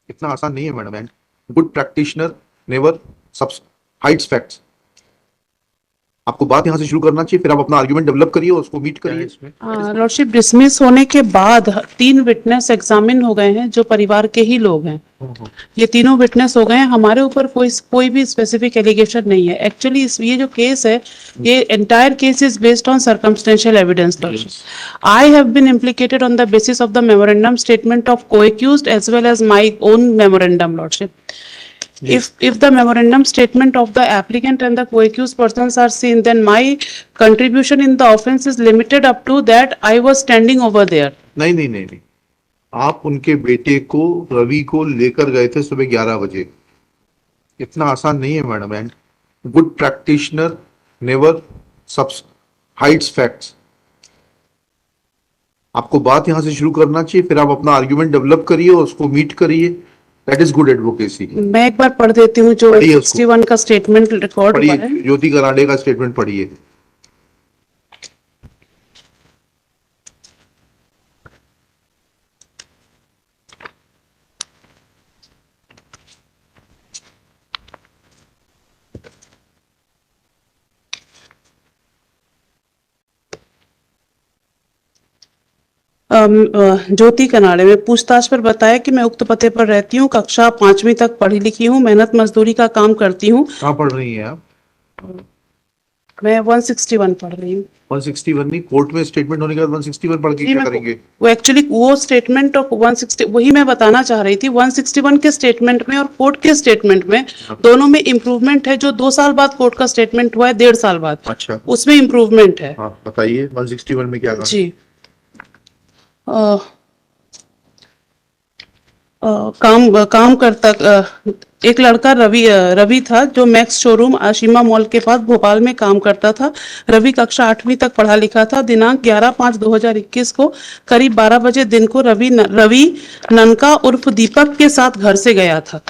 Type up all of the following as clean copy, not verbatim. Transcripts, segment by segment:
इतना आसान नहीं है madam. And good practitioner never hides facts. आपको बात यहाँ से शुरू करना चाहिए, फिर आप अपना आर्गुमेंट डेवलप करिए, उसको मीट करिए। लॉर्डशिप, डिसमिस होने के बाद 3 विटनेस एग्जामिन हो गए हैं जो परिवार के ही लोग हैं। ये तीनों विटनेस हो गए हैं। हमारे ऊपर कोई भी स्पेसिफिक एलिगेशन नहीं है। एक्चुअली ये जो केस है, ये entire case is based on circumstantial evidence. I have been implicated on the basis of the memorandum statement of co-accused as well as my own memorandum, lordship. If the memorandum statement of the applicant and the co-accused persons are seen, then my contribution in the offence is limited up to that I was standing over there. नहीं नहीं नहीं नहीं, आप उनके बेटे को, रवि को लेकर गए थे सुबह 11 बजे। इतना आसान नहीं है madam. And good practitioner never hides facts. आपको बात यहां से शुरू करना चाहिए, फिर आप अपना आर्गुमेंट डेवलप करिए, उसको मीट करिए। That is good advocacy. मैं एक बार पढ़ देती हूँ जो 61 का स्टेटमेंट रिकॉर्ड हुआ है। पढ़िए, ज्योति कराडे का स्टेटमेंट पढ़िए। ज्योति कनाडे में पूछताछ पर बताया कि मैं उक्त पते पर रहती हूँ, कक्षा 5वीं तक पढ़ी लिखी हूँ, मेहनत मजदूरी का काम करती हूँ। कहाँ पढ़ रही हैं आप? मैं 161 पढ़ रही हूँ। 161 नहीं, कोर्ट में स्टेटमेंट होने के बाद 161 पढ़ के क्या करेंगे? वो एक्चुअली वो स्टेटमेंट ऑफ 160 वही मैं बताना चाह रही थी। 161 के स्टेटमेंट में और कोर्ट के स्टेटमेंट में दोनों में इम्प्रूवमेंट है। जो 2 साल बाद कोर्ट का स्टेटमेंट हुआ है, 1.5 साल बाद, अच्छा, उसमें इम्प्रूवमेंट है। हाँ बताइए 161 में क्या कहा? जी, काम करता एक लड़का रवि था जो मैक्स शोरूम आशिमा मॉल के पास भोपाल में काम करता था। रवि कक्षा 8वीं तक पढ़ा लिखा था। दिनांक 11/5/2021 को करीब 12 बजे दिन को रवि ननका उर्फ दीपक के साथ घर से गया था।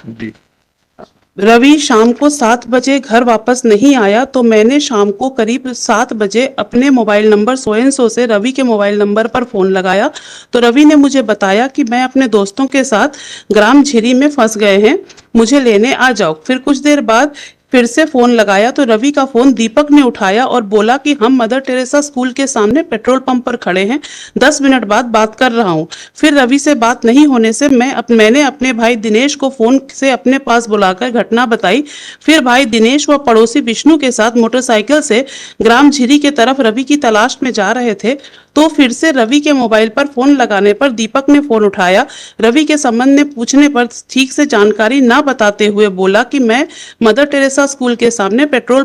रवि शाम को 7 बजे घर वापस नहीं आया तो मैंने शाम को करीब 7 बजे अपने मोबाइल नंबर सोएंसो से रवि के मोबाइल नंबर पर फोन लगाया तो रवि ने मुझे बताया कि मैं अपने दोस्तों के साथ ग्राम झिरी में फंस गए हैं, मुझे लेने आ जाओ। फिर कुछ देर बाद फिर से फोन लगाया तो रवि का फोन दीपक ने उठाया और बोला कि हम मदर टेरेसा स्कूल के सामने पेट्रोल पंप पर खड़े हैं, 10 मिनट बाद बात कर रहा हूं। फिर रवि से बात नहीं होने से मैंने अपने भाई दिनेश को फोन से अपने पास बुलाकर घटना बताई। फिर भाई दिनेश व पड़ोसी विष्णु के साथ मोटरसाइकिल से ग्राम झिरी के तरफ रवि की तलाश में जा रहे थे तो फिर से रवि के मोबाइल पर फोन लगाने पर दीपक ने फोन उठाया। रवि के संबंध में पूछने पर ठीक से जानकारी ना बताते हुए बोला कि मैं मदर टेरेसा स्कूल के सामने पेट्रोल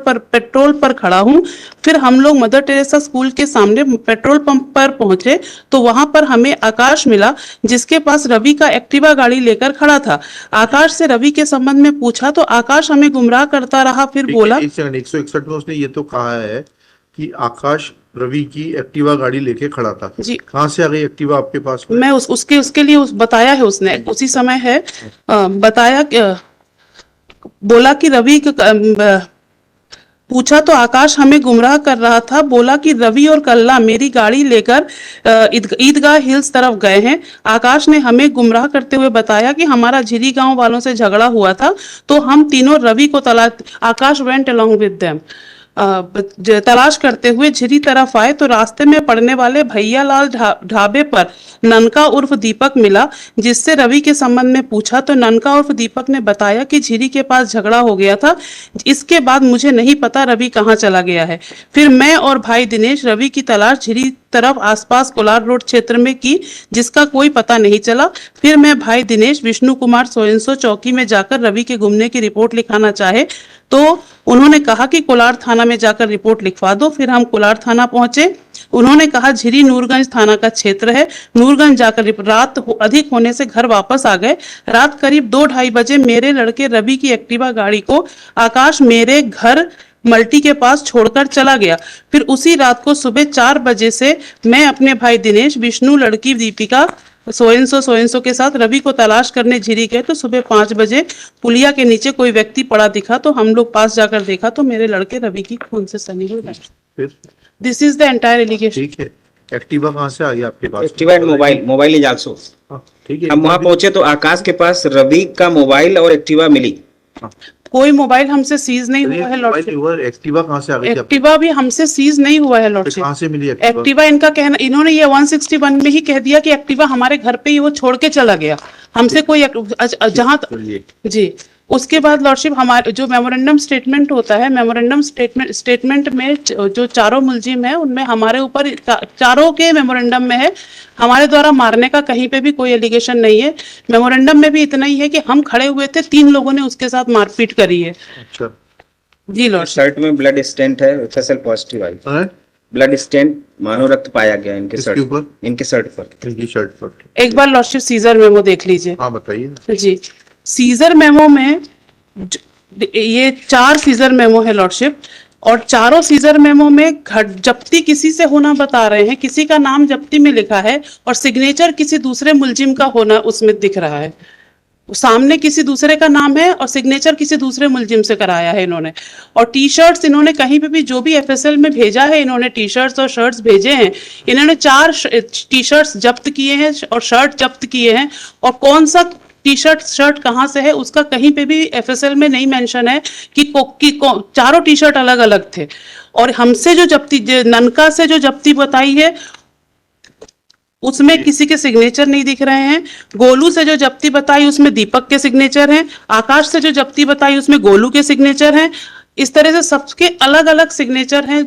पर खड़ा हूं। फिर हम लोग मदर टेरेसा स्कूल के सामने पेट्रोल पंप पर पहुंचे तो वहां पर हमें आकाश मिला जिसके पास रवि का एक्टिवा गाड़ी लेकर खड़ा था। आकाश से रवि के संबंध में पूछा तो आकाश हमें गुमराह करता रहा। फिर बोला 161 में उसने ये तो कहा है कि आकाश रवि की एक्टिवा गाड़ी लेके खड़ा था। जी, कहाँ से आ गई एक्टिवा आपके पास में? मैं उसके लिए बताया है उसने, उसी समय है बताया बोला कि रवि पूछा तो आकाश हमें गुमराह कर रहा था। बोला कि रवि और कल्ला मेरी गाड़ी लेकर ईदगाह हिल्स तरफ गए हैं। आकाश ने हमें गुमराह करते हुए बताया कि हमारा झिरी गांव वालों से झगड़ा हुआ था तो हम तीनों रवि को आकाश वेंट अलोंग विद देम तलाश करते हुए झिरी तरफ आए तो रास्ते में पड़ने वाले भैया लाल ढाबे पर ननका उर्फ दीपक मिला जिससे रवि के संबंध में पूछा तो ननका उर्फ दीपक ने बताया कि झिरी के पास झगड़ा हो गया था। इसके बाद मुझे नहीं पता रवि कहाँ चला गया है। फिर मैं और भाई दिनेश रवि की तलाश झिरी तरफ आसपास कोलार रोड क्षेत्र में की जिसका कोई पता नहीं चला। फिर मैं भाई दिनेश विष्णु कुमार सोएंसो चौकी में जाकर रवि के गुमने की रिपोर्ट लिखाना चाहे तो उन्होंने कहा कि कोलार थाना में जाकर रिपोर्ट लिखवा दो। फिर हम कोलार थाना पहुंचे। उन्होंने कहा झिरी नूरगंज थाना का क्षेत्र है। नूरगंज जाकर रात अधिक होने से घर वापस आ गए। रात करीब 2-2:30 बजे मेरे लड़के रवि की एक्टिवा गाड़ी को आकाश मेरे घर मल्टी के पास छोड़कर चला गया। फिर उसी रात को सुबह 4 बजे से मैं अपने भाई दिनेश, विष्णु, लड़की दीपिका सोएंसो के साथ रवि को तलाश करने झिरी गए तो सुबह 5 बजे पुलिया के नीचे कोई व्यक्ति पड़ा दिखा तो हम लोग पास जाकर देखा तो मेरे लड़के रवि की खून से सनी हुई। This is the entire allegation. ठीक है, एक्टिवा कहाँ से आ गया आपके पास? Activa and mobile is also. ठीक है। हम वहां पहुंचे तो आकाश के पास रवि का मोबाइल और एक्टिवा मिली। कोई मोबाइल हमसे सीज नहीं हुआ है लॉर्डशिप। एक्टिवा कहाँ से आ गई थी आपके एक्टिवा भी हमसे सीज नहीं हुआ है पास? लॉर्डशिप। कहाँ से मिली एक्टिवा? एक्टिवा इनका कहना, इन्होंने ये 161 में ही कह दिया कि एक्टिवा हमारे घर पे ही वो छोड़ के चला गया, हमसे कोई जहां चलिए। जी। उसके बाद लॉर्डशिप हमारे जो मेमोरेंडम स्टेटमेंट होता है, मेमोरेंडम स्टेटमेंट में जो चारों मुलजिम है उनमें हमारे ऊपर चारों के मेमोरेंडम में है हमारे द्वारा मारने का कहीं पे भी कोई एलिगेशन नहीं है। मेमोरेंडम में भी इतना ही है कि हम खड़े हुए थे, 3 लोगों ने उसके साथ मारपीट करी है। अच्छा। जी लॉर्डशिप। शर्ट में ब्लड स्टेंट है, एफएसएल पॉजिटिव आई। हैं? ब्लड स्टेंट मानव रक्त पाया गया इनके किसके शर्ट ऊपर? इनके शर्ट पर। इनकी शर्ट पर। एक बार लॉर्डशिप सीजर मेमो देख लीजिए। हाँ बताइए। जी। सीजर मेमो में ये 4 सीजर मेमो है लॉर्डशिप, और चारों सीजर मेमो में जब्ती किसी से होना बता रहे हैं, किसी का नाम जब्ती में लिखा है और सिग्नेचर किसी दूसरे मुलजिम का होना उसमें दिख रहा है। सामने किसी दूसरे का नाम है और सिग्नेचर किसी दूसरे मुलजिम से कराया है इन्होंने। और टी शर्ट्स इन्होंने कहीं पे भी जो भी एफएसएल में भेजा है, इन्होंने टी शर्ट्स और शर्ट्स भेजे हैं। इन्होंने 4 टी शर्ट्स जब्त किए हैं और शर्ट जब्त किए हैं, और कौन सा टी शर्ट कहाँ से है उसका कहीं पे भी एफएसएल में नहीं मेंशन है कि चारों टी शर्ट अलग अलग थे। और हमसे जो जब्ती, ननका से जो जब्ती बताई है उसमें किसी के सिग्नेचर नहीं दिख रहे हैं। गोलू से जो जब्ती बताई उसमें दीपक के सिग्नेचर हैं। आकाश से जो जब्ती बताई उसमें गोलू के सिग्नेचर हैं। इस तरह से सबके अलग अलग सिग्नेचर हैं,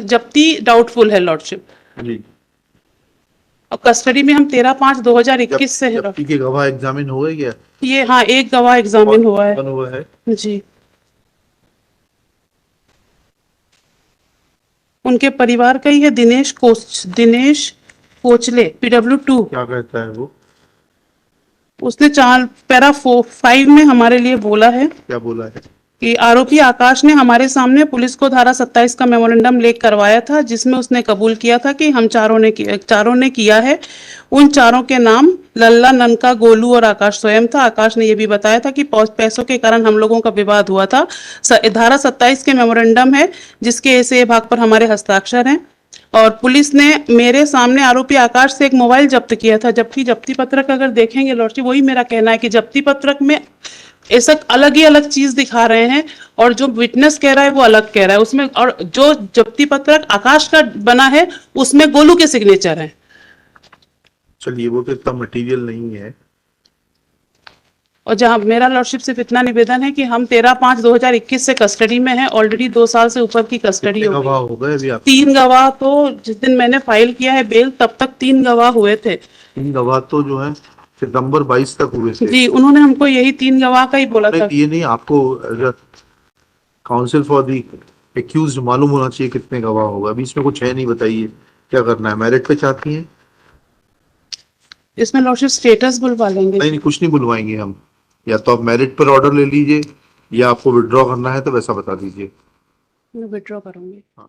जब्ती डाउटफुल है लॉर्डशिप। जी। और कस्टडी में हम 13/5/2021 से है। जब्ती के गवाह एग्जामिन हो गए क्या? ये हाँ, एक गवाह एग्जामिन हुआ है। कौन हुआ है? जी। उनके परिवार का ही है, दिनेश कोचले, PW2। क्या कहता है वो? उसने पैरा 5 में हमारे लिए बोला है क्या बोला है? कि आरोपी आकाश ने हमारे सामने पुलिस को धारा 27 का मेमोरेंडम लेख करवाया था, जिसमें उसने कबूल किया था कि हम चारों ने किया है। उन चारों के नाम लल्ला, ननका, गोलू और आकाश स्वयं था। आकाश ने यह भी बताया था कि पैसों के कारण हम लोगों का विवाद हुआ था। धारा 27 के मेमोरेंडम है जिसके ऐसे भाग पर हमारे हस्ताक्षर हैं। और पुलिस ने मेरे सामने आरोपी आकाश से एक मोबाइल जब्त किया था, जबकि जब्ती पत्रक अगर देखेंगे लॉर्डशिप, वही मेरा कहना है कि जब्ती पत्रक में ऐसा अलग ही अलग चीज दिखा रहे हैं और जो विटनेस कह रहा है वो अलग कह रहा है उसमें। और जो जब्ती पत्रक आकाश का बना है उसमें गोलू के सिग्नेचर हैं। चलिए, वो तो इतना मटेरियल नहीं है। और जहां मेरा लॉर्डशिप सिर्फ इतना निवेदन है कि हम 13/5/2021 से कस्टडी में हैं, ऑलरेडी 2 साल से ऊपर की कस्टडी हो गवाह गई। हो गए अभी आप? 3 गवाह तो जिस दिन मैंने फाइल किया है बेल, तब तक 3 गवाह हुए थे। 3 गवाह तो जो है सितंबर 22 तक हुए थे। जी, उन्होंने हमको यही 3 गवाह का ही बोला था। ये नहीं, आपको काउंसिल फॉर दी एक्यूज्ड मालूम होना चाहिए कितने गवाह होगा। अभी इसमें कुछ है नहीं, बताइए क्या करना है? मेरिट पे चाहती हैं? इसमें लॉर्डशिप स्टेटस बुलवा लेंगे। नहीं, कुछ नहीं बुलवाएंगे हम। या तो आप मेरिट पर ऑर्डर ले लीजिए, या आपको विड्रॉ करना है तो वैसा बता दीजिए। मैं विड्रॉ करूंगी। हाँ।